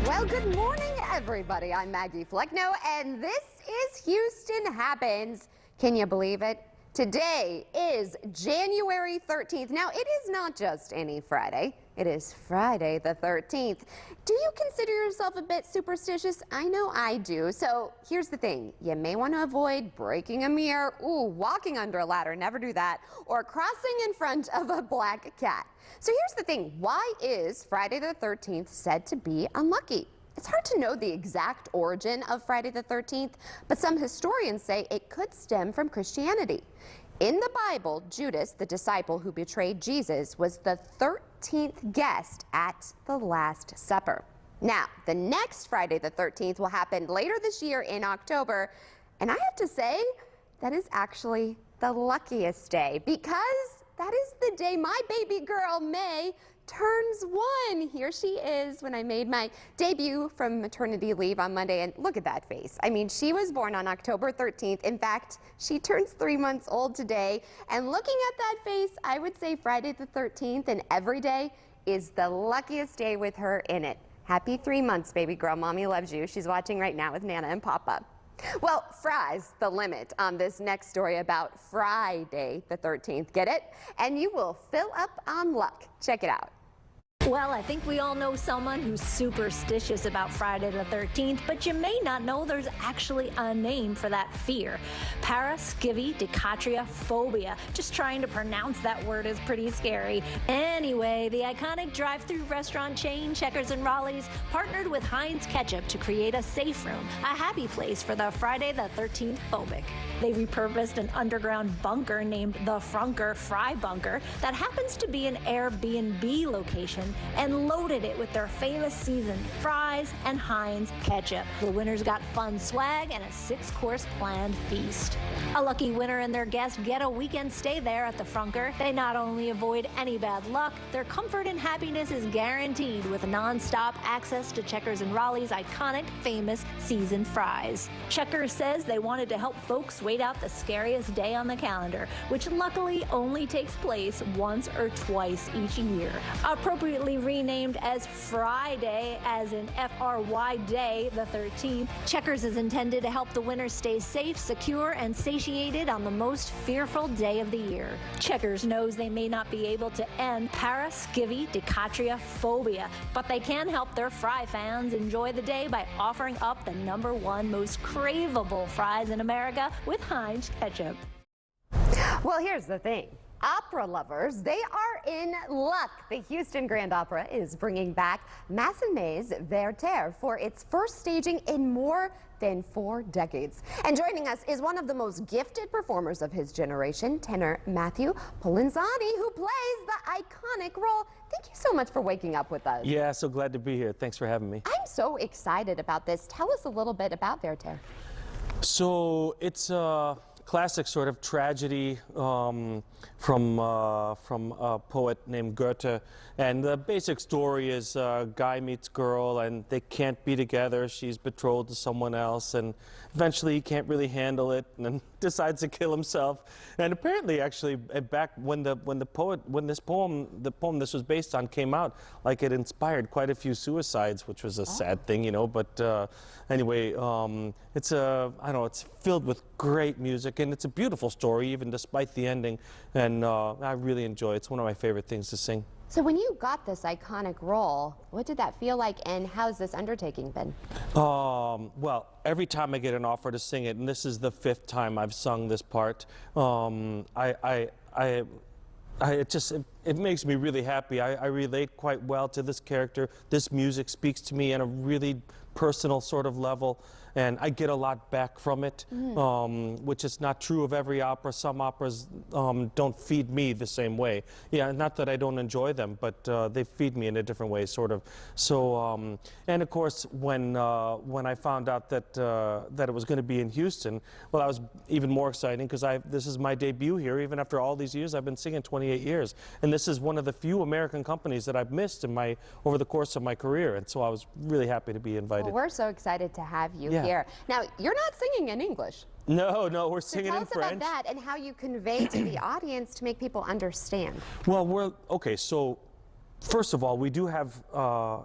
Well, good morning, everybody. I'm Maggie Flecknoe, and this is Houston Happens. Can you believe it? Today is January 13th. Now, it is not just any Friday. It is Friday the 13th. Do you consider yourself a bit superstitious? I know I do. So here's the thing. You may want to avoid breaking a mirror, walking under a ladder, never do that, or crossing in front of a black cat. So here's the thing. Why is Friday the 13th said to be unlucky? It's hard to know the exact origin of Friday the 13th, but some historians say it could stem from Christianity. In the Bible, Judas, the disciple who betrayed Jesus, was the 13th guest at the Last Supper. Now, the next Friday the 13th will happen later this year in October, and I have to say that is actually the luckiest day because that is the day my baby girl, May, turns 1. Here she is when I made my debut from maternity leave on Monday, and look at that face. I mean, she was born on October 13th. In fact, she turns 3 months old today, and looking at that face, I would say Friday the 13th and every day is the luckiest day with her in it. Happy 3 months, baby girl. Mommy loves you. She's watching right now with Nana and Papa. Well, fry's the limit on this next story about Friday the 13th. Get it? And you will fill up on luck. Check it out. Well, I think we all know someone who's superstitious about Friday the 13th, but you may not know there's actually a name for that fear. Paraskevydekatriaphobia. Just trying to pronounce that word is pretty scary. Anyway, the iconic drive-through restaurant chain Checkers and Raleigh's partnered with Heinz Ketchup to create a safe room, a happy place for the Friday the 13th phobic. They repurposed an underground bunker named the Frunker Fry Bunker that happens to be an Airbnb location and loaded it with their famous seasoned fries and Heinz ketchup. The winners got fun swag and a 6-course planned feast. A lucky winner and their guest get a weekend stay there at the Frunker. They not only avoid any bad luck, their comfort and happiness is guaranteed with non-stop access to Checkers and Raleigh's iconic, famous seasoned fries. Checkers says they wanted to help folks wait out the scariest day on the calendar, which luckily only takes place once or twice each year. Appropriately renamed as Friday, as in F-R-Y Day the 13th, Checkers is intended to help the winners stay safe, secure, and satiated on the most fearful day of the year. Checkers knows they may not be able to end Paraskevydekatriaphobia, but they can help their fry fans enjoy the day by offering up the #1 most craveable fries in America with Heinz ketchup. Well, here's the thing. Opera lovers, they are in luck. The Houston Grand Opera is bringing back Massenet's Werther for its first staging in more than 4 decades. And joining us is one of the most gifted performers of his generation, tenor Matthew Polenzani, who plays the iconic role. Thank you so much for waking up with us. Yeah, so glad to be here. Thanks for having me. I'm so excited about this. Tell us a little bit about Werther. So it's a classic sort of tragedy from a poet named Goethe, and the basic story is a guy meets girl and they can't be together. She's betrothed to someone else, and eventually he can't really handle it and then decides to kill himself. And apparently, actually, back when the poem this was based on came out, like it inspired quite a few suicides, which was a sad thing, you know. But anyway, it's it's filled with great music, and it's a beautiful story, even despite the ending. And I really enjoy it. It's one of my favorite things to sing. So when you got this iconic role, what did that feel like, and how's this undertaking been? Well, every time I get an offer to sing it, and this is the 5th time I've sung this part, it makes me really happy. I relate quite well to this character. This music speaks to me on a really personal sort of level, and I get a lot back from it, which is not true of every opera. Some operas don't feed me the same way. Yeah, not that I don't enjoy them, but they feed me in a different way, sort of. So, and of course, when I found out that that it was going to be in Houston, well, that was even more exciting because this is my debut here. Even after all these years, I've been singing 28 years, and this is one of the few American companies that I've missed over the course of my career, and so I was really happy to be invited. Well, we're so excited to have you here. Now, you're not singing in English. No, we're singing in French. Tell us about that and how you convey to the audience to make people understand. Well, okay, so first of all, we do have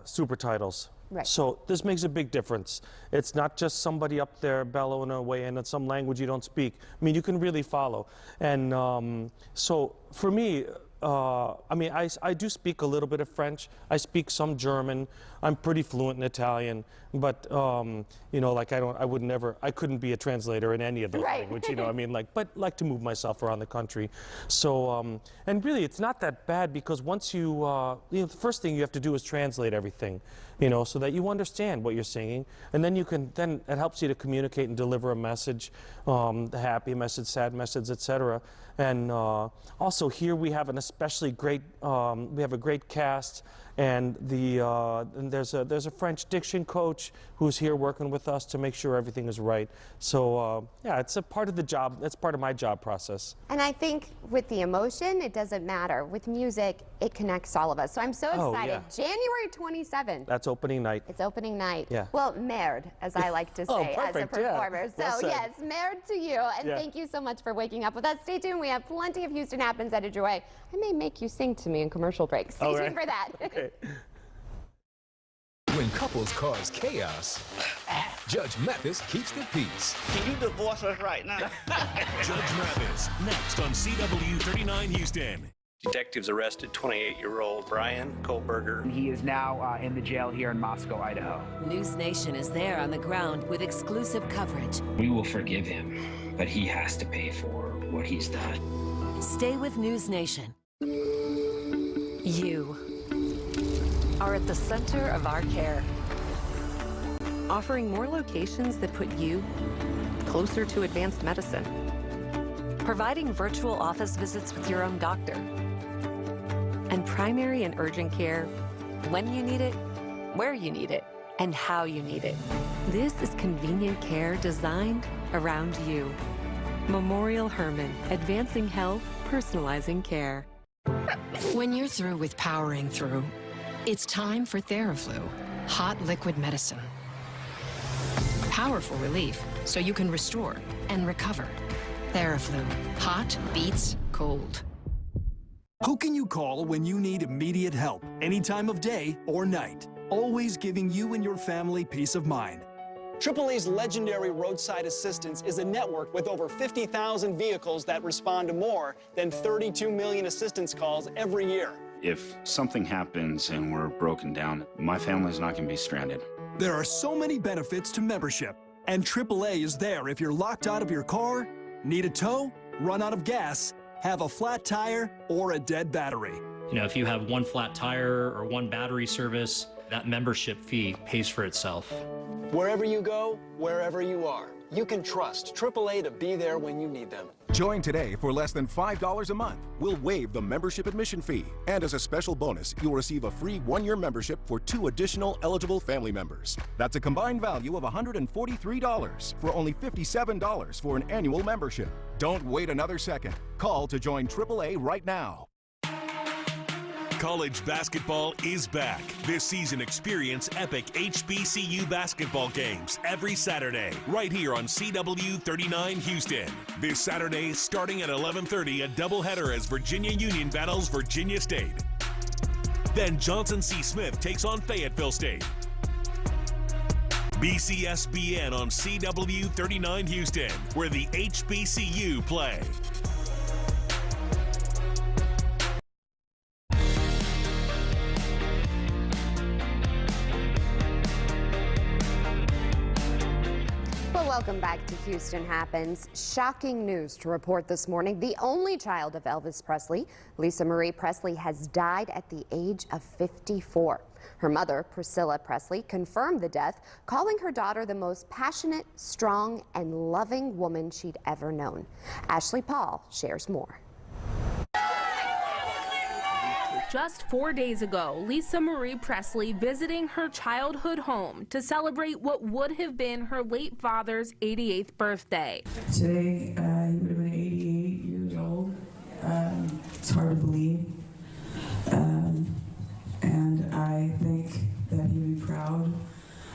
super titles Right. So this makes a big difference. It's not just somebody up there bellowing away in some language you don't speak. I mean, you can really follow. And so for me, I mean, I do speak a little bit of French. I speak some German. I'm pretty fluent in Italian, but you know, like I couldn't be a translator in any of those languages. You know, I mean, but like to move myself around the country. So, and really, it's not that bad because once you know, the first thing you have to do is translate everything, you know, so that you understand what you're singing, and then then it helps you to communicate and deliver a message, the happy message, sad message, etc. And also here we have an especially great, we have a great cast, and and there's a French diction coach who's here working with us to make sure everything is right. So yeah, it's a part of the job. That's part of my job process. And I think with the emotion, it doesn't matter. With music, it connects all of us. So I'm so excited. Yeah. January 27th. That's opening night. It's opening night. Yeah. Well, merde, as I like to say as a performer. Yeah. So yes, merde to you. And thank you so much for waking up with us. Stay tuned. We have plenty of Houston Happens headed your way. I may make you sing to me in commercial breaks. Stay tuned for that. Okay. When couples cause chaos, Judge Mathis keeps the peace. Can you divorce us right now? Judge Mathis, next on CW 39 Houston. Detectives arrested 28-year-old Brian Kohlberger. He is now in the jail here in Moscow, Idaho. News Nation is there on the ground with exclusive coverage. We will forgive him, but he has to pay for what he's done. Stay with News Nation. You are at the center of our care, offering more locations that put you closer to advanced medicine, providing virtual office visits with your own doctor, and primary and urgent care when you need it, where you need it, and how you need it. This is convenient care designed around you. Memorial Hermann, advancing health, personalizing care. When you're through with powering through, it's time for Theraflu, hot liquid medicine. Powerful relief so you can restore and recover. Theraflu, hot beats cold. Who can you call when you need immediate help, any time of day or night? Always giving you and your family peace of mind. AAA's legendary roadside assistance is a network with over 50,000 vehicles that respond to more than 32 million assistance calls every year. If something happens and we're broken down, my family's not going to be stranded. There are so many benefits to membership, and AAA is there if you're locked out of your car, need a tow, run out of gas, have a flat tire, or a dead battery. You know, if you have one flat tire or one battery service, that membership fee pays for itself. Wherever you go, wherever you are, you can trust AAA to be there when you need them. Join today for less than $5 a month. We'll waive the membership admission fee. And as a special bonus, you'll receive a free 1-year membership for 2 additional eligible family members. That's a combined value of $143 for only $57 for an annual membership. Don't wait another second. Call to join AAA right now. College basketball is back. This season, experience epic HBCU basketball games every Saturday, right here on CW 39 Houston. This Saturday, starting at 11:30, a doubleheader as Virginia Union battles Virginia State. Then Johnson C. Smith takes on Fayetteville State. BCSBN on CW 39 Houston, where the HBCU play. Welcome back to Houston Happens. Shocking news to report this morning. The only child of Elvis Presley, Lisa Marie Presley, has died at the age of 54. Her mother, Priscilla Presley, confirmed the death, calling her daughter the most passionate, strong, and loving woman she'd ever known. Ashley Paul shares more. Just 4 days ago, Lisa Marie Presley visiting her childhood home to celebrate what would have been her late father's 88th birthday. Today, he would have been 88 years old. It's hard to believe. And I think that he'd be proud.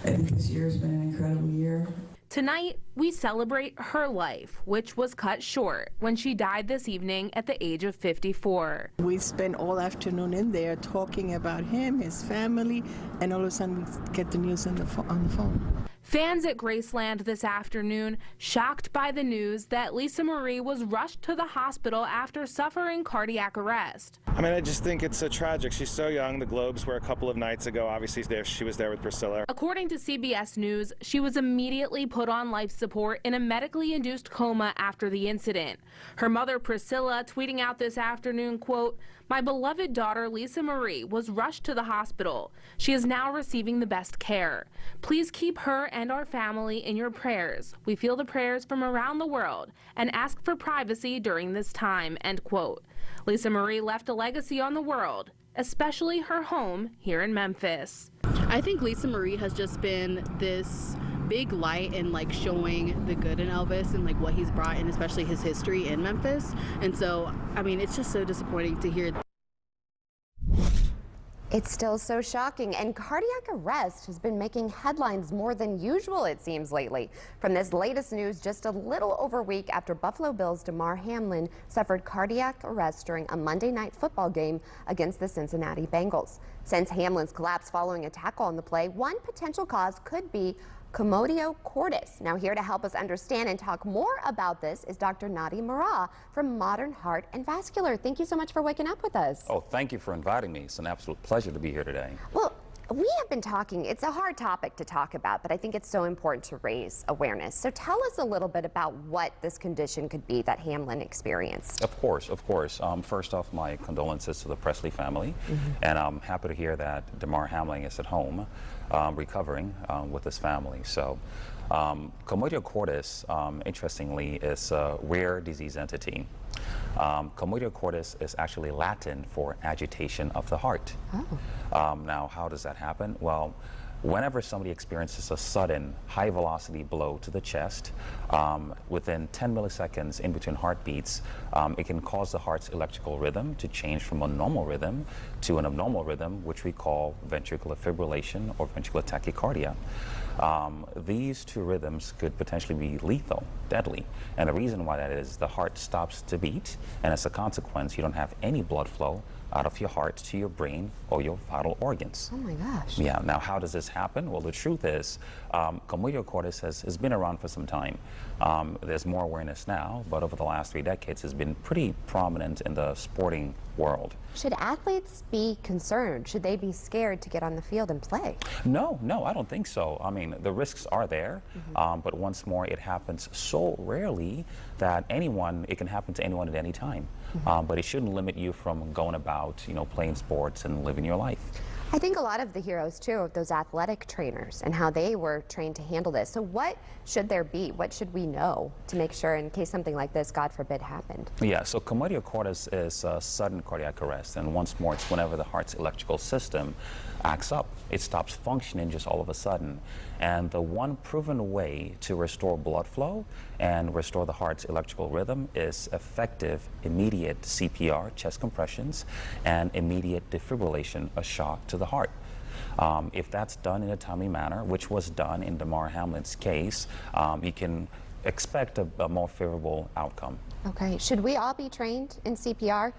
I think this year has been an incredible year. Tonight, we celebrate her life, which was cut short when she died this evening at the age of 54. We spent all afternoon in there talking about him, his family, and all of a sudden we get the news on the phone. Fans at Graceland this afternoon shocked by the news that Lisa Marie was rushed to the hospital after suffering cardiac arrest. I mean, I just think it's so tragic. She's so young. The Globes were a couple of nights ago. Obviously, she was there with Priscilla. According to CBS News, she was immediately put on life support in a medically induced coma after the incident. Her mother, Priscilla, tweeting out this afternoon, quote, "My beloved daughter, Lisa Marie, was rushed to the hospital. She is now receiving the best care. Please keep her and our family in your prayers. We feel the prayers from around the world and ask for privacy during this time," end quote. Lisa Marie left a legacy on the world, especially her home here in Memphis. I think Lisa Marie has just been this big light in like showing the good in Elvis and like what he's brought in, especially his history in Memphis. And so, I mean, it's just so disappointing to hear. It's still so shocking, and cardiac arrest has been making headlines more than usual, it seems, lately. From this latest news, just a little over a week after Buffalo Bills' Damar Hamlin suffered cardiac arrest during a Monday night football game against the Cincinnati Bengals. Since Hamlin's collapse following a tackle on the play, one potential cause could be commotio cordis. Now, here to help us understand and talk more about this is Dr. Nadi Marah from Modern Heart and Vascular. Thank you so much for waking up with us. Oh, thank you for inviting me. It's an absolute pleasure to be here today. Well, we have been talking, it's a hard topic to talk about, but I think it's so important to raise awareness. So tell us a little bit about what this condition could be that Hamlin experienced. Of course, of course. First off, my condolences to the Presley family, and I'm happy to hear that Damar Hamlin is at home recovering with his family. So commotio cordis, interestingly, is a rare disease entity. Commotio cordis is actually Latin for agitation of the heart. Oh. Now, how does that happen? Well, whenever somebody experiences a sudden high velocity blow to the chest, within 10 milliseconds in between heartbeats, it can cause the heart's electrical rhythm to change from a normal rhythm to an abnormal rhythm, which we call ventricular fibrillation or ventricular tachycardia. These two rhythms could potentially be lethal, deadly. And the reason why that is the heart stops to beat, and as a consequence, you don't have any blood flow out of your heart to your brain or your vital organs. Oh my gosh. Yeah, now how does this happen? Well, the truth is, commotio cordis has been around for some time. There's more awareness now, but over the last 3 decades, it's been pretty prominent in the sporting world. Should athletes be concerned? Should they be scared to get on the field and play? No, I don't think so. I mean, the risks are there, but once more, it happens so rarely that it can happen to anyone at any time. But it shouldn't limit you from going about, playing sports and living your life. I think a lot of the heroes, too, of those athletic trainers and how they were trained to handle this. So what should there be? What should we know to make sure in case something like this, God forbid, happened? Yeah, so commotio cordis is sudden cardiac arrest. And once more, it's whenever the heart's electrical system acts up. It stops functioning just all of a sudden. And the one proven way to restore blood flow and restore the heart's electrical rhythm is effective, immediate CPR, chest compressions, and immediate defibrillation, a shock to the heart. If that's done in a timely manner, which was done in Damar Hamlin's case, you can expect a more favorable outcome. Okay. Should we all be trained in CPR?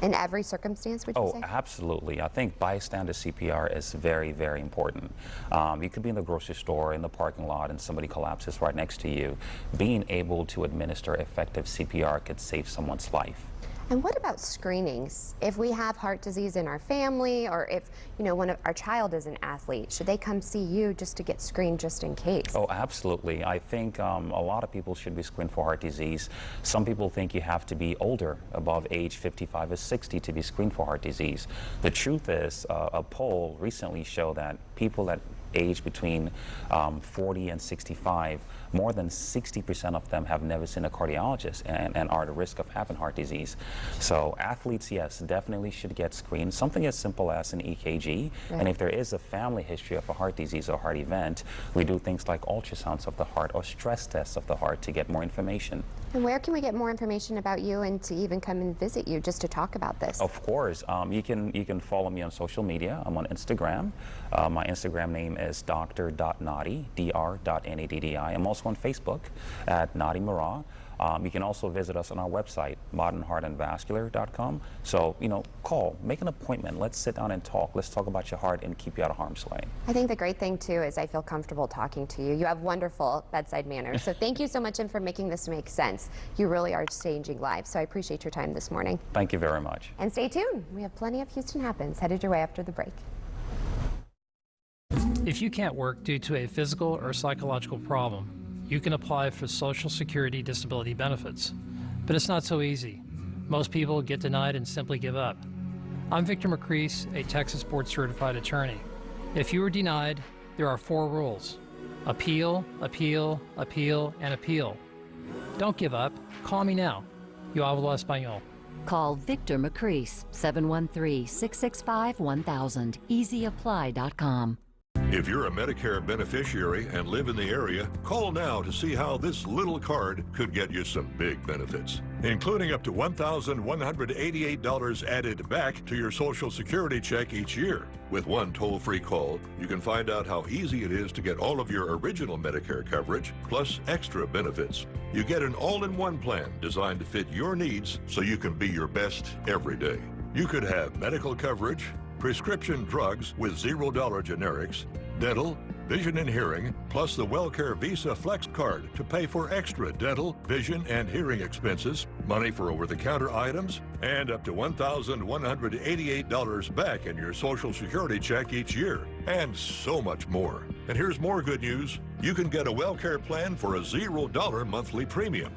In every circumstance, would you say? Oh, absolutely. I think bystander CPR is very, very important. You could be in the grocery store, in the parking lot, and somebody collapses right next to you. Being able to administer effective CPR could save someone's life. And what about screenings? If we have heart disease in our family, or if one of our child is an athlete, should they come see you just to get screened just in case? Oh, absolutely. I think a lot of people should be screened for heart disease. Some people think you have to be older, above age 55 or 60, to be screened for heart disease. The truth is, a poll recently showed that people that age between 40 and 65, more than 60% of them have never seen a cardiologist and are at risk of having heart disease. So athletes, yes, definitely should get screened. Something as simple as an EKG. Right. And if there is a family history of a heart disease or heart event, we do things like ultrasounds of the heart or stress tests of the heart to get more information. And where can we get more information about you and to even come and visit you just to talk about this? Of course. You can follow me on social media. I'm on Instagram. My Instagram name is dr.nadi, dr.naddi. I'm also also on Facebook at Nadi Murrah. You can also visit us on our website, modernheartandvascular.com. So, call, make an appointment. Let's sit down and talk. Let's talk about your heart and keep you out of harm's way. I think the great thing, too, is I feel comfortable talking to you. You have wonderful bedside manner. So thank you so much for making this make sense. You really are changing lives. So I appreciate your time this morning. Thank you very much. And stay tuned. We have plenty of Houston Happens headed your way after the break. If you can't work due to a physical or psychological problem, you can apply for Social Security disability benefits. But it's not so easy. Most people get denied and simply give up. I'm Victor McCrease, a Texas board certified attorney. If you are denied, there are 4 rules: appeal, appeal, appeal, and appeal. Don't give up. Call me now. Yo hablo español. Call Victor McCrease, 713-665-1000, easyapply.com. If you're a Medicare beneficiary and live in the area, call now to see how this little card could get you some big benefits, including up to $1,188 added back to your Social Security check each year. With one toll-free call, you can find out how easy it is to get all of your original Medicare coverage, plus extra benefits. You get an all-in-one plan designed to fit your needs so you can be your best every day. You could have medical coverage, prescription drugs with $0 generics, dental, vision and hearing, plus the WellCare Visa Flex Card to pay for extra dental, vision, and hearing expenses, money for over-the-counter items, and up to $1,188 back in your Social Security check each year, and so much more. And here's more good news. You can get a WellCare plan for a $0 monthly premium.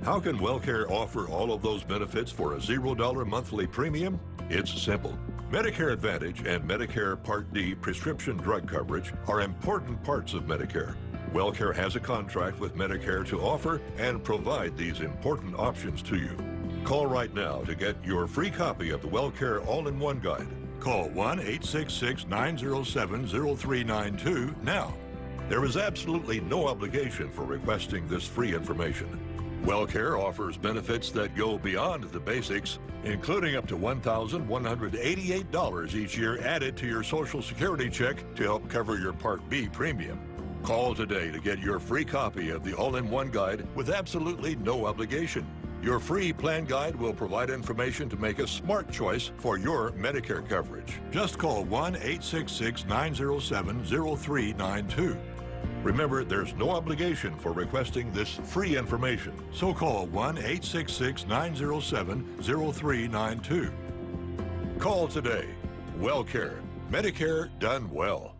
How can WellCare offer all of those benefits for a $0 monthly premium? It's simple. Medicare Advantage and Medicare Part D prescription drug coverage are important parts of Medicare. WellCare has a contract with Medicare to offer and provide these important options to you. Call right now to get your free copy of the WellCare All-in-One Guide. Call 1-866-907-0392 now. There is absolutely no obligation for requesting this free information. WellCare offers benefits that go beyond the basics, including up to $1,188 each year added to your Social Security check to help cover your Part B premium. Call today to get your free copy of the All-in-One Guide with absolutely no obligation. Your free plan guide will provide information to make a smart choice for your Medicare coverage. Just call 1-866-907-0392. Remember, there's no obligation for requesting this free information, so call 1-866-907-0392. Call today. WellCare. Medicare done well.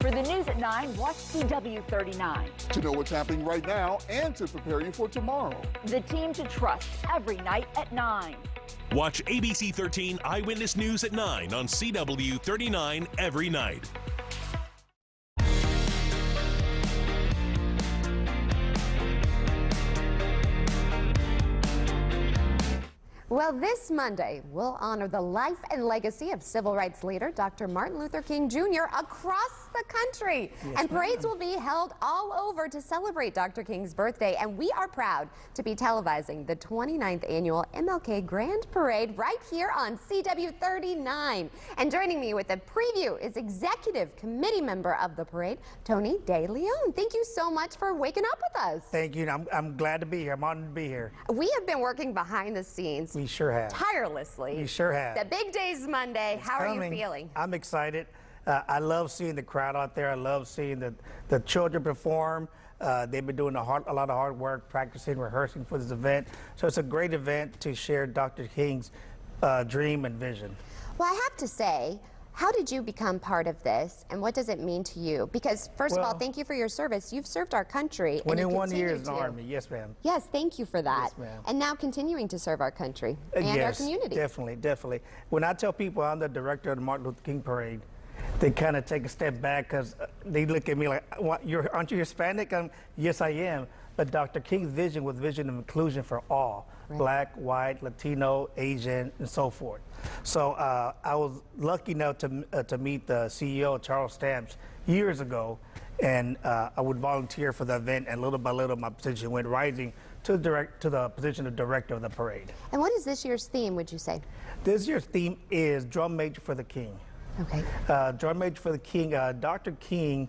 For the news at 9, watch CW39. To know what's happening right now and to prepare you for tomorrow. The team to trust every night at 9. Watch ABC 13 Eyewitness News at 9 on CW39 every night. Well, this Monday, we'll honor the life and legacy of civil rights leader Dr. Martin Luther King Jr. across the country. Yes, and parades will be held all over to celebrate Dr. King's birthday. And we are proud to be televising the 29th annual MLK Grand Parade right here on CW39. And joining me with a preview is Executive Committee member of the parade, Tony De Leon. Thank you so much for waking up with us. Thank you. I'm glad to be here. I'm honored to be here. We have been working behind the scenes. We sure have. Tirelessly. We sure have. The big day's Monday. How are you feeling? I'm excited. I love seeing the crowd out there. I love seeing the children perform. They've been doing a lot of hard work, practicing, rehearsing for this event. So it's a great event to share Dr. King's dream and vision. Well, I have to say, how did you become part of this, and what does it mean to you? Because, first of all, thank you for your service. You've served our country. 21 years in the Army, yes, ma'am. Yes, thank you for that. Yes, ma'am. And now continuing to serve our country and our community. Definitely, definitely. When I tell people I'm the director of the Martin Luther King Parade, they kind of take a step back because they look at me like, aren't you Hispanic? Yes, I am. But Dr. King's vision was vision of inclusion for all, Black, white, Latino, Asian, and so forth. So I was lucky enough to meet the CEO, Charles Stamps, years ago, and I would volunteer for the event, and little by little my position went rising to the position of director of the parade. And what is this year's theme, would you say? This year's theme is Drum Major for the King. Okay. Drum Major for the King. Dr. King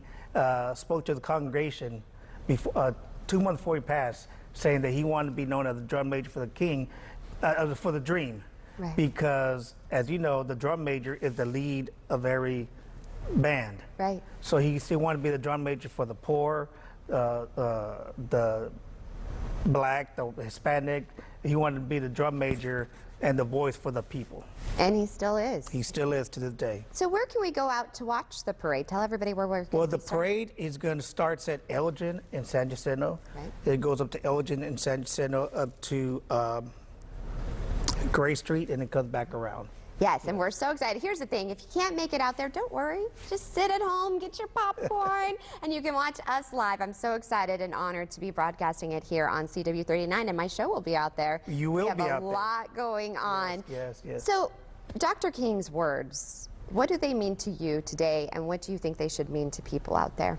spoke to the congregation before 2 months before he passed, saying that he wanted to be known as the drum major for the King, for the Dream. Right. Because, as you know, the drum major is the lead of every band. Right. So he still wanted to be the drum major for the poor, the Black, the Hispanic. He wanted to be the drum major and the voice for the people. And he still is. He still is to this day. So where can we go out to watch the parade? Tell everybody where we're going. Well, the parade is going to start at Elgin in San Jacinto. Right. It goes up to Elgin in San Jacinto up to Gray Street, and it comes back around. Yes, and we're so excited. Here's the thing, if you can't make it out there, don't worry. Just sit at home, get your popcorn, and you can watch us live. I'm so excited and honored to be broadcasting it here on CW39, and my show will be out there. You will be out there. We have a lot going on. Yes. So, Dr. King's words, what do they mean to you today, and what do you think they should mean to people out there?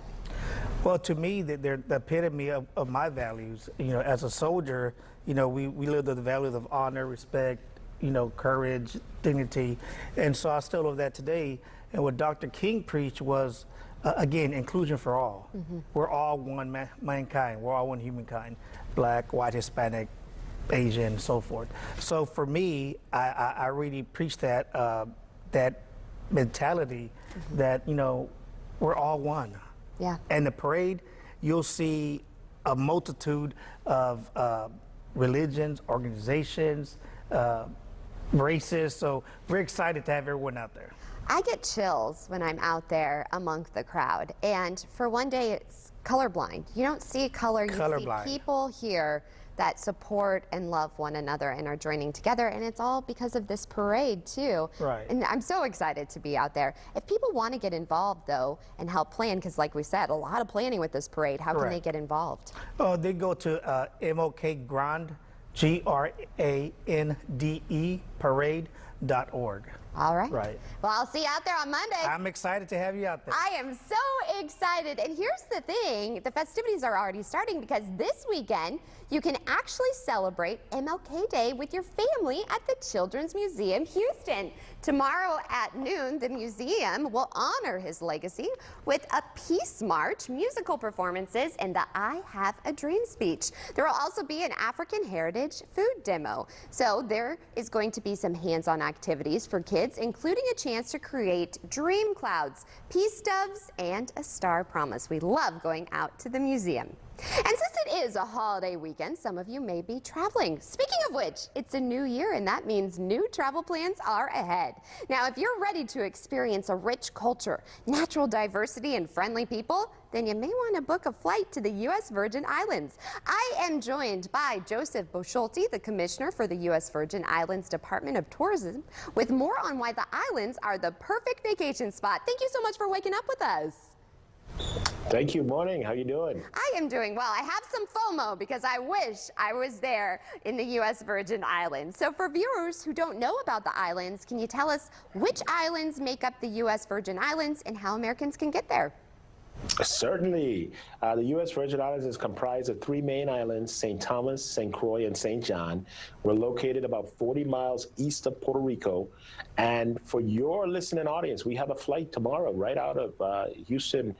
Well, to me, they're the epitome of my values. You know, as a soldier, you know, we live the values of honor, respect, you know, courage, dignity, and so I still love that today. And what Dr. King preached was, again, inclusion for all. Mm-hmm. We're all one mankind. We're all one humankind, Black, white, Hispanic, Asian, so forth. So for me, I really preach that that mentality that, you know, we're all one. Yeah. And the parade, you'll see a multitude of religions, organizations, races, so we're excited to have everyone out there. I get chills when I'm out there among the crowd, and for one day it's colorblind. You don't see color, you Colorblind. see people here that support and love one another and are joining together, and it's all because of this parade too. Right. And I'm so excited to be out there. If people want to get involved though and help plan, because like we said, a lot of planning with this parade, how can they get involved? Oh, they go to MLK Grande, GRANDE, parade.org. All right. Right. Well, I'll see you out there on Monday. I'm excited to have you out there. I am so excited. And here's the thing, the festivities are already starting because this weekend you can actually celebrate MLK Day with your family at the Children's Museum Houston. Tomorrow at noon, the museum will honor his legacy with a peace march, musical performances, and the I Have a Dream speech. There will also be an African heritage food demo. So there is going to be some hands-on activities for kids, including a chance to create dream clouds, peace doves, and a star promise. We love going out to the museum. And since it is a holiday weekend, some of you may be traveling. Speaking of which, it's a new year, and that means new travel plans are ahead. Now, if you're ready to experience a rich culture, natural diversity, and friendly people, then you may want to book a flight to the U.S. Virgin Islands. I am joined by Joseph Boschulte, the Commissioner for the U.S. Virgin Islands Department of Tourism, with more on why the islands are the perfect vacation spot. Thank you so much for waking up with us. Thank you. Morning. How you doing? I am doing well. I have some FOMO because I wish I was there in the U.S. Virgin Islands. So for viewers who don't know about the islands, can you tell us which islands make up the U.S. Virgin Islands and how Americans can get there? Certainly. The U.S. Virgin Islands is comprised of 3 main islands, St. Thomas, St. Croix, and St. John. We're located about 40 miles east of Puerto Rico. And for your listening audience, we have a flight tomorrow right out of Houston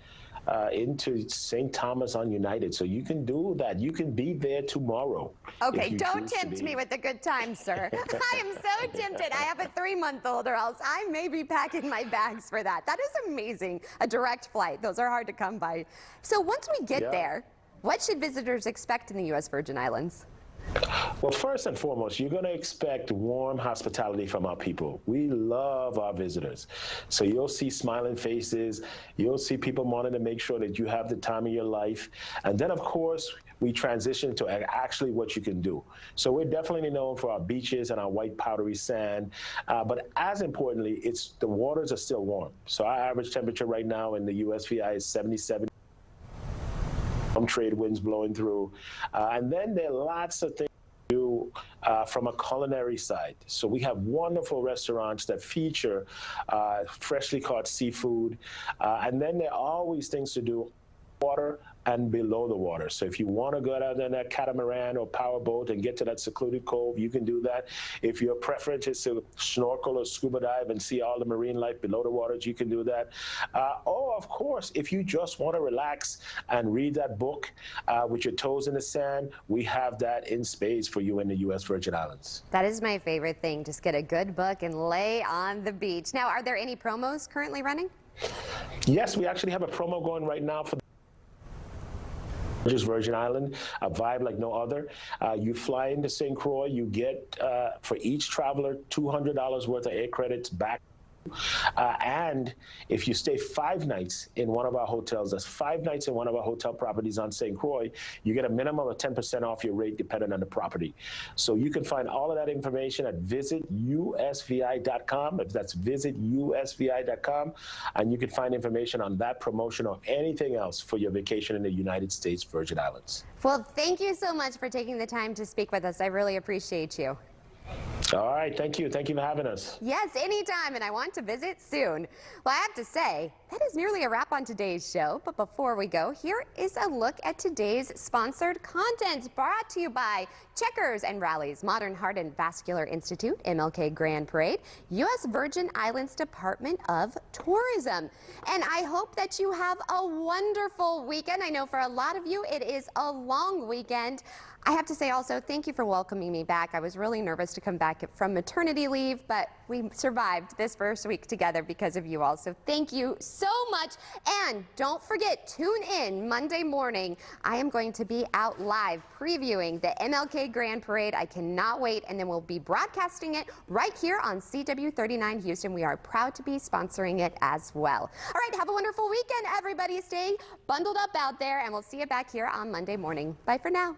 into St. Thomas on United. So you can do that. You can be there tomorrow. Okay, don't tempt me with a good time, sir. I am so tempted. I have a 3-month-old, or else I may be packing my bags for that. That is amazing. A direct flight. Those are hard to come by. So once we get there, what should visitors expect in the U.S. Virgin Islands? Well, first and foremost, you're going to expect warm hospitality from our people. We love our visitors. So you'll see smiling faces. You'll see people wanting to make sure that you have the time of your life. And then, of course, we transition to actually what you can do. So we're definitely known for our beaches and our white powdery sand. But as importantly, the waters are still warm. So our average temperature right now in the USVI is 77. Trade winds blowing through. And then there are lots of things to do from a culinary side. So we have wonderful restaurants that feature freshly caught seafood. And then there are always things to do water and below the water. So if you want to go out in that catamaran or powerboat and get to that secluded cove, you can do that. If your preference is to snorkel or scuba dive and see all the marine life below the waters, you can do that. Or of course, if you just want to relax and read that book with your toes in the sand, we have that in spades for you in the U.S. Virgin Islands. That is my favorite thing. Just get a good book and lay on the beach. Now, are there any promos currently running? Yes, we actually have a promo going right now for Virgin Island, a vibe like no other. You fly into St. Croix, you get for each traveler $200 worth of air credits back. And if you stay 5 nights in one of our hotels, that's 5 nights in one of our hotel properties on St. Croix, you get a minimum of 10% off your rate depending on the property. So you can find all of that information at visitusvi.com. That's visitusvi.com. And you can find information on that promotion or anything else for your vacation in the United States Virgin Islands. Well, thank you so much for taking the time to speak with us. I really appreciate you. All right, thank you. Thank you for having us. Yes, anytime, and I want to visit soon. Well, I have to say, that is nearly a wrap on today's show. But before we go, here is a look at today's sponsored content brought to you by Checkers and Rallies, Modern Heart and Vascular Institute, MLK Grand Parade, U.S. Virgin Islands Department of Tourism. And I hope that you have a wonderful weekend. I know for a lot of you, it is a long weekend. I have to say also, thank you for welcoming me back. I was really nervous to come back from maternity leave, but we survived this first week together because of you all. So thank you so much. And don't forget, tune in Monday morning. I am going to be out live previewing the MLK Grand Parade. I cannot wait. And then we'll be broadcasting it right here on CW39 Houston. We are proud to be sponsoring it as well. All right, have a wonderful weekend, everybody. Stay bundled up out there, and we'll see you back here on Monday morning. Bye for now.